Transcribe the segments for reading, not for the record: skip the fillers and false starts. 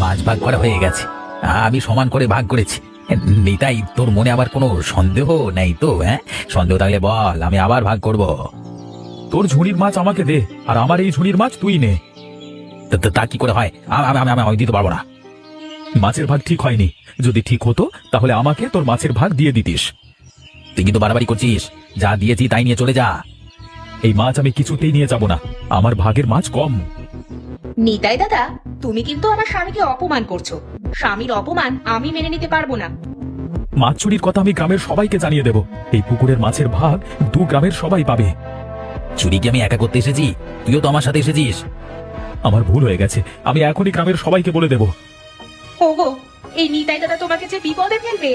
মাছ ভাগ করা হয়ে গেছে, আমি সমান করে ভাগ করেছি। নিতাই, তোর মনে আবার কোনো সন্দেহ নেই তো? হ্যাঁ, সন্দেহ থাকলে বল, আমি আবার ভাগ করব। তোর ঝুড়ির মাছ আমাকে দে, আর আমার এই ঝুড়ির মাছ তুই নে। তা কি করে হয়? আমি দিতে পারবো না। মাছের ভাগ ঠিক হয়নি, যদি ঠিক হতো তাহলে আমাকে তোর মাছের ভাগ দিয়ে দিতিস। তুই কিন্তু বাড়াবাড়ি করছিস, যা দিয়েছি তাই নিয়ে চলে যা। এই মাছ আমি কিছুতেই নিয়ে যাব না, আমার ভাগের মাছ কম। নিতাই দাদা, তুমি কিন্তু আমার স্বামীকে অপমান করছো। স্বামীর অপমান আমি মেনে নিতে পারবো না। মাছ চুরির কথা আমি গ্রামের সবাইকে জানিয়ে দেব। এই পুকুরের মাছের ভাগ 2 গ্রামের সবাই পাবে। চুরি কি আমি একা করতে এসেছি? তুইও তো আমার সাথে এসেছিস। আমার ভুল হয়ে গেছে, আমি এখনই গ্রামের সবাইকে বলে দেব। ওগো, এই নিতাই দাদা তোমাকে যে বিপদে ফেলবে।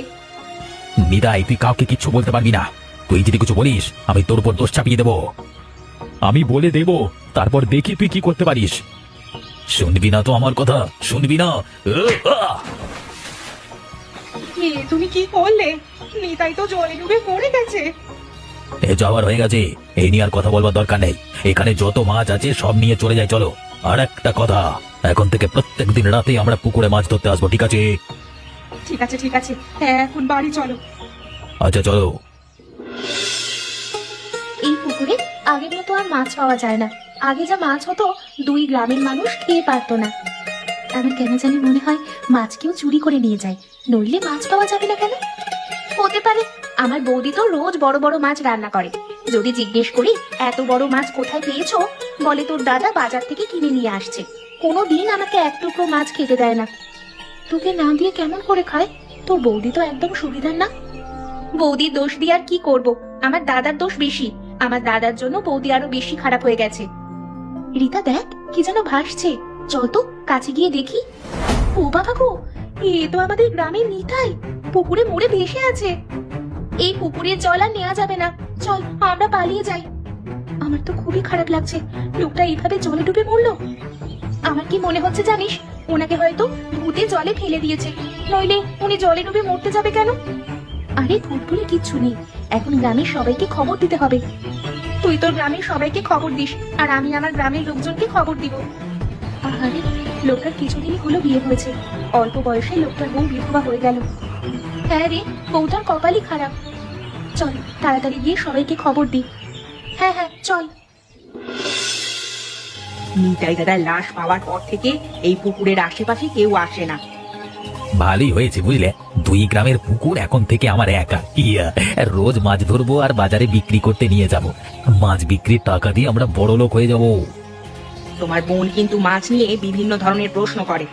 নিতাই, তুই কাউকে কিচ্ছু বলতে পারবি না। তুই যদি কিছু বলিস, আমি তোর উপর দোষ চাপিয়ে দেবো। আমি বলে দেব, তারপর দেখি তুই কি করতে পারিস। শুনবি না তো আমার কথা? শুনবি না? তুমি কি করলে? নিতাই তো জলে ডুবে মরে গেছে। এ যাওয়ার হয়ে গেছে, এই নিয়ে আর কথা বলবার দরকার নেই। এখানে যত মাছ আছে সব নিয়ে চলে যায়, চলো। আর একটা কথা, এখন থেকে প্রত্যেকদিন রাতে আমরা পুকুরে মাছ ধরতে আসবো, ঠিক আছে? ঠিক আছে ঠিক আছে, এখন বাড়ি চলো। আচ্ছা চলো। এই পুকুরে আগের মতো আর মাছ পাওয়া যায় না। আগে যা মাছ হতো 2 গ্রামের মানুষ খেয়ে পারতো না। আমার কেন জানি মনে হয় মাছ কেউ চুরি করে নিয়ে যায়, নইলে মাছ পাওয়া যাবে না কেন? হতে পারে আমার বৌদি তো রোজ বড় বড় মাছ রান্না করে। যদি জিজ্ঞেস করি এত বড় মাছ কোথায় পেয়েছো, বলে তোর দাদা বাজার থেকে কিনে নিয়ে আসছে। কোনোদিন আমাকে এক টুকরো মাছ খেতে দেয় না। তোকে না দিয়ে কেমন করে খায়? তোর বৌদি তো একদম সুবিধার না। বৌদির দোষ দিয়ে আর কি করব? আমার দাদার দোষ বেশি। আমার দাদার জন্য বৌদি আরো বেশি খারাপ হয়ে গেছে। রীতা, দেখ কি যেন ভাসছে, চল তো কাছে গিয়ে দেখি। ও বাবা গো, এ তো আমাদের গ্রামের নিতাই, পুকুরে মরে ভেসে আছে। এই পুকুরের জল আর নেওয়া যাবে না, চল আমরা পালিয়ে যাই। আমার তো খুবই খারাপ লাগছে, লোকটা এইভাবে জলে ডুবে মরলো। আমার কি মনে হচ্ছে জানিস, ওনাকে হয়তো ভূতে জলে ফেলে দিয়েছে, নইলে উনি জলে ডুবে মরতে যাবে কেন? আরে ভূত বলে কিচ্ছু নেই, এখন গ্রামের সবাইকে খবর দিতে হবে। তুই তোর গ্রামের সবাইকে খবর দিস, আর আমি আমার গ্রামের লোকজনকে খবর দিব। আরে লোকটার কিছুদিনই হলো বিয়ে হয়েছে, অল্প বয়সে লোকটার বউ বিধবা হয়ে গেল। হ্যাঁ রে, বউটার কপালই খারাপ। চল তাড়াতাড়ি গিয়ে সবাইকে খবর দি। হ্যাঁ হ্যাঁ চল। নিতাই দাদার লাশ পাওয়ার পর থেকে এই পুকুরের আশেপাশে কেউ আসে না। ভালোই হয়েছে বুঝলে, 2 গ্রামের পুকুর এখন থেকে আমার একা। রোজ মাছ ধরবো আর বাজারে বিক্রি করতে নিয়ে যাব। মাছ বিক্রির টাকা দিয়ে আমরা বড় লোক হয়ে যাব। তোমার বোন কিন্তু মাছ নিয়ে বিভিন্ন ধরনের প্রশ্ন করে।